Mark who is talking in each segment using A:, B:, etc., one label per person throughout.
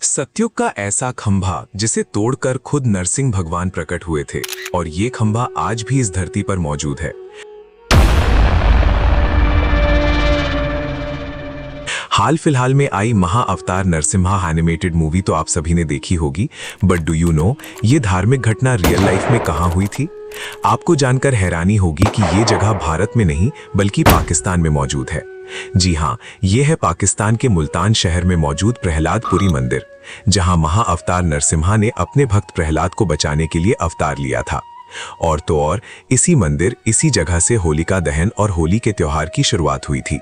A: सतयुग का ऐसा खंभा जिसे तोड़कर खुद नरसिंह भगवान प्रकट हुए थे और ये खंभा आज भी इस धरती पर मौजूद है। हाल फिलहाल में आई महाअवतार नरसिम्हा एनिमेटेड मूवी तो आप सभी ने देखी होगी, बट डू यू नो ये धार्मिक घटना रियल लाइफ में कहां हुई थी? आपको जानकर हैरानी होगी कि ये जगह भारत में नहीं बल्कि पाकिस्तान में मौजूद है। जी हाँ, ये है पाकिस्तान के मुल्तान शहर में मौजूद प्रहलादपुरी मंदिर, जहां महाअवतार नरसिम्हा ने अपने भक्त प्रहलाद को बचाने के लिए अवतार लिया था। और तो और इसी मंदिर, इसी जगह से होलिका दहन और होली के त्योहार की शुरुआत हुई थी।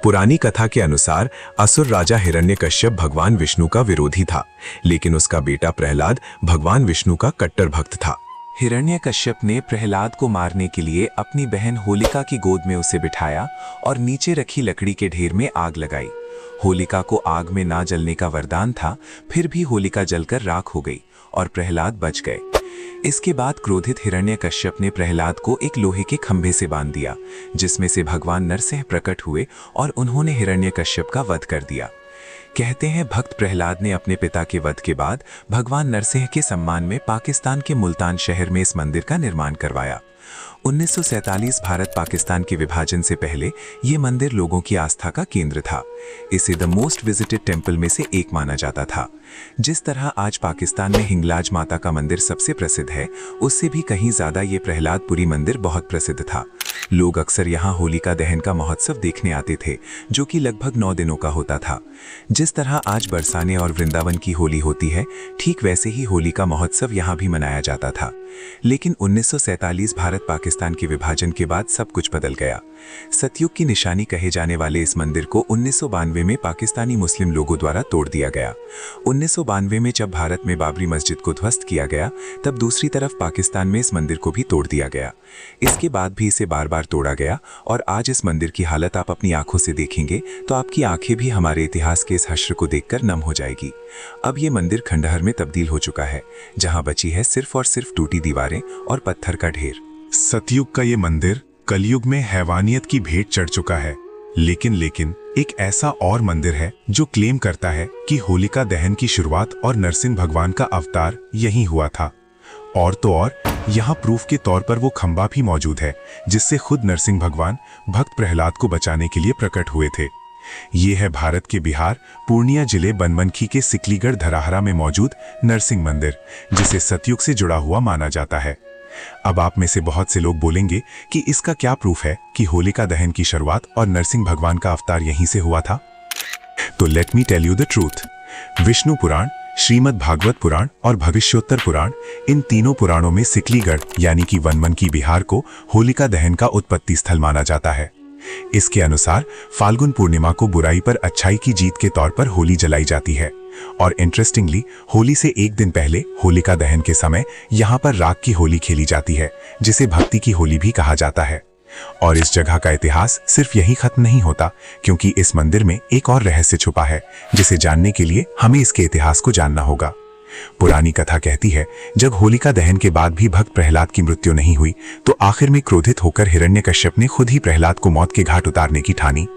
A: पुरानी कथा के अनुसार असुर राजा हिरण्यकश्यप भगवान विष्णु का विरोधी था, लेकिन उसका बेटा प्रहलाद भगवान विष्णु का कट्टर भक्त था।
B: हिरण्यकश्यप ने प्रहलाद को मारने के लिए अपनी बहन होलिका की गोद में उसे बिठाया और नीचे रखी लकड़ी के ढेर में आग लगाई। होलिका को आग में ना जलने का वरदान था, फिर भी होलिका जलकर राख हो गई और प्रहलाद बच गए। इसके बाद क्रोधित हिरण्यकश्यप ने प्रहलाद को एक लोहे के खंभे से बांध दिया, जिसमें से भगवान नरसिंह प्रकट हुए और उन्होंने हिरण्यकश्यप का वध कर दिया। कहते हैं भक्त प्रहलाद ने अपने पिता के वध के बाद भगवान नरसिंह के सम्मान में पाकिस्तान के मुल्तान शहर में इस मंदिर का निर्माण करवाया। 1947 भारत पाकिस्तान के विभाजन से पहले ये मंदिर लोगों की आस्था का केंद्र था। इसे द मोस्ट विजिटेड टेम्पल में से एक माना जाता था। जिस तरह आज पाकिस्तान में हिंगलाज माता का मंदिर सबसे प्रसिद्ध है, उससे भी कहीं ज्यादा ये प्रहलादपुरी मंदिर बहुत प्रसिद्ध था। लोग अक्सर यहाँ होलिका दहन का महोत्सव देखने आते थे, जो कि लगभग 9 दिनों का होता था। जिस तरह आज बरसाने और वृंदावन की होली होती है, ठीक वैसे ही होली का महोत्सव यहाँ भी मनाया जाता था। लेकिन 1947 भारत पाकिस्तान के विभाजन के बाद सब कुछ बदल गया। सतयुग की निशानी कहे जाने वाले इस मंदिर को 1992 में पाकिस्तानी मुस्लिम लोगों द्वारा तोड़ दिया गया। 1992 में जब भारत में बाबरी मस्जिद को ध्वस्त किया गया, तब दूसरी तरफ पाकिस्तान में इस मंदिर को भी तोड़ दिया गया। इसके बाद भी इसे बार बार तोड़ा गया और आज इस मंदिर की हालत आप अपनी आंखों से देखेंगे तो आपकी आंखें भी हमारे इतिहास के इस हश्र को देखकर नम हो जाएगी। अब ये मंदिर खंडहर में तब्दील हो चुका है, जहां बची है सिर्फ और सिर्फ टूटी दीवारें और पत्थर का ढेर।
C: सतयुग का ये मंदिर कलयुग में हैवानियत की भेंट चढ़ चुका है, लेकिन एक ऐसा और मंदिर है जो क्लेम करता है कि होलिका दहन की शुरुआत और नरसिंह भगवान का अवतार यहीं हुआ था। और तो और यहाँ प्रूफ के तौर पर वो खंभा भी मौजूद है, जिससे खुद नरसिंह भगवान भक्त प्रहलाद को बचाने के लिए प्रकट हुए थे। ये है भारत के बिहार पूर्णिया जिले बनमनखी के सिकलीगढ़ धराहरा में मौजूद नरसिंह मंदिर, जिसे सतयुग से जुड़ा हुआ माना जाता है। अब आप में से बहुत से लोग बोलेंगे कि इसका क्या प्रूफ है कि होलिका दहन की शुरुआत और नरसिंह भगवान का अवतार यहीं से हुआ था? तो let me tell you the truth. Vishnu Purana, Srimad Bhagavata Purana और भविष्योत्तर पुराण, इन तीनों पुराणों में सिकलीगढ़ यानी कि वनमनकी बिहार को होलिका दहन का उत्पत्ति स्थल माना जाता है। इसके अनुसार फाल्गुन पूर्णिमा को बुराई पर अच्छाई की जीत के तौर पर होली जलाई जाती है और इंटरेस्टिंगली होली से एक दिन पहले होलिका दहन के समय यहाँ पर राख की होली खेली जाती है, जिसे भक्ति की होली भी कहा जाता है। और इस जगह का इतिहास सिर्फ यही खत्म नहीं होता, क्योंकि इस मंदिर में एक और रहस्य छुपा है, जिसे जानने के लिए हमें इसके इतिहास को जानना होगा। पुरानी कथा कहती है, जब होलिका दहन के बाद भी भक्त प्रहलाद की मृत्यु नहीं हुई, तो आखिर में क्रोधित होकर हिरण्यकश्यप ने खुद ही प्रहलाद को मौत के घाट उतारने की ठानी।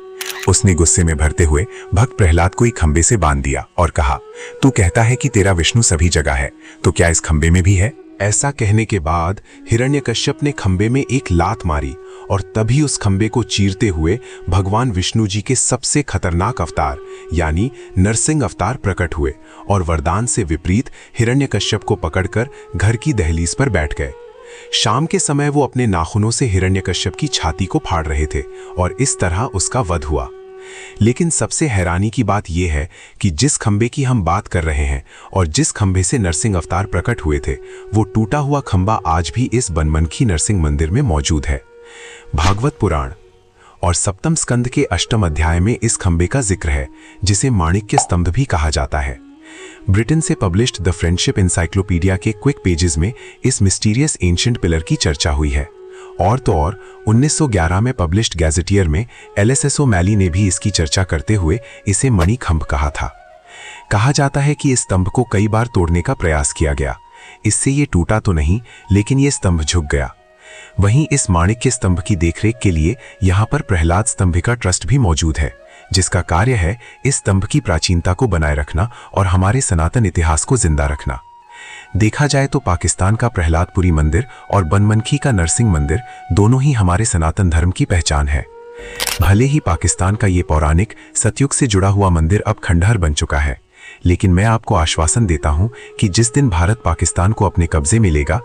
C: उसने गुस्से में भरते हुए भक्त प्रहलाद को एक खंबे से बांध दिया और कहा, तू कहता है कि तेरा विष्णु सभी जगह है, तो क्या इस खंबे में भी है?
D: ऐसा कहने के बाद हिरण्यकश्यप ने खंबे में एक लात मारी और तभी उस खंबे को चीरते हुए भगवान विष्णु जी के सबसे खतरनाक अवतार यानी नरसिंह अवतार प्रकट हुए और वरदान से विपरीत हिरण्यकश्यप को पकड़कर घर की दहलीज पर बैठ गए। शाम के समय वो अपने नाखूनों से हिरण्यकश्यप की छाती को फाड़ रहे थे और इस तरह उसका वध हुआ। लेकिन सबसे हैरानी की बात यह है कि जिस खंबे की हम बात कर रहे हैं और जिस खंबे से नरसिंह अवतार प्रकट हुए थे, वो टूटा हुआ खंबा आज भी इस बनमनखी नरसिंह मंदिर में मौजूद है। भागवत पुराण और सप्तम स्कंद के अष्टम अध्याय में इस खंबे का जिक्र है, जिसे माणिक्य स्तंभ भी कहा जाता है। ब्रिटेन से पब्लिश्ड द फ्रेंडशिप इंसाइक्लोपीडिया के क्विक पेजेस में इस मिस्टीरियस एंशिएंट पिलर की चर्चा हुई है। और तो और 1911 में पब्लिश्ड गैजेटियर में एलएसएस ओमैली ने भी इसकी चर्चा करते हुए इसे मणि खंभ कहा था। कहा जाता है कि इस स्तंभ को कई बार तोड़ने का प्रयास किया गया। इससे ये टूटा तो नहीं, लेकिन ये स्तंभ झुक गया। वहीं इस माणिक्य स्तंभ की देखरेख के लिए यहाँ पर प्रहलाद स्तंभिका ट्रस्ट भी मौजूद है, जिसका कार्य है इस स्तंभ की प्राचीनता को बनाए रखना और हमारे सनातन इतिहास को जिंदा रखना। देखा जाए तो पाकिस्तान का प्रहलादपुरी मंदिर और बनमनखी का नरसिंह मंदिर दोनों ही हमारे सनातन धर्म की पहचान है। भले ही पाकिस्तान का ये पौराणिक सतयुग से जुड़ा हुआ मंदिर अब खंडहर बन चुका है, लेकिन मैं आपको आश्वासन देता हूं कि जिस दिन भारत पाकिस्तान को अपने कब्जे में लेगा,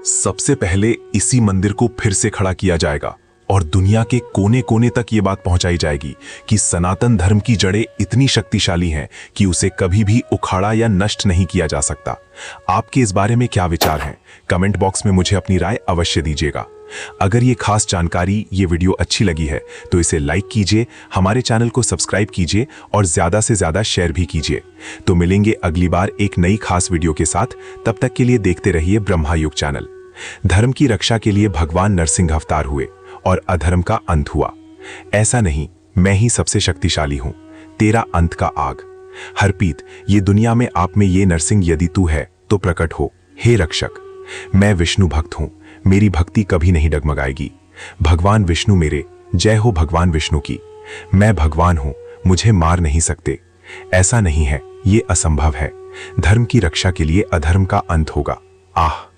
C: सबसे पहले इसी मंदिर को फिर से खड़ा किया जाएगा और दुनिया के कोने कोने तक ये बात पहुंचाई जाएगी कि सनातन धर्म की जड़ें इतनी शक्तिशाली हैं कि उसे कभी भी उखाड़ा या नष्ट नहीं किया जा सकता। आपके इस बारे में क्या विचार हैं? कमेंट बॉक्स में मुझे अपनी राय अवश्य दीजिएगा। अगर ये खास जानकारी, ये वीडियो अच्छी लगी है तो इसे लाइक कीजिए, हमारे चैनल को सब्सक्राइब कीजिए और ज्यादा से ज्यादा शेयर भी कीजिए। तो मिलेंगे अगली बार एक नई खास वीडियो के साथ। तब तक के लिए देखते रहिए ब्रह्मायुग चैनल। धर्म की रक्षा के लिए भगवान नरसिंह अवतार हुए और अधर्म का अंत हुआ। ऐसा नहीं, मैं ही सबसे शक्तिशाली हूं, तेरा अंत का आग। हरपीत, ये दुनिया में आप में ये नरसिंह यदि तू है तो प्रकट हो, हे रक्षक। मैं विष्णु भक्त हूं, मेरी भक्ति कभी नहीं डगमगाएगी। भगवान विष्णु मेरे, जय हो भगवान विष्णु की। मैं भगवान हूं, मुझे मार नहीं सकते। ऐसा नहीं है, ये असंभव है। धर्म की रक्षा के लिए अधर्म का अंत होगा। आह।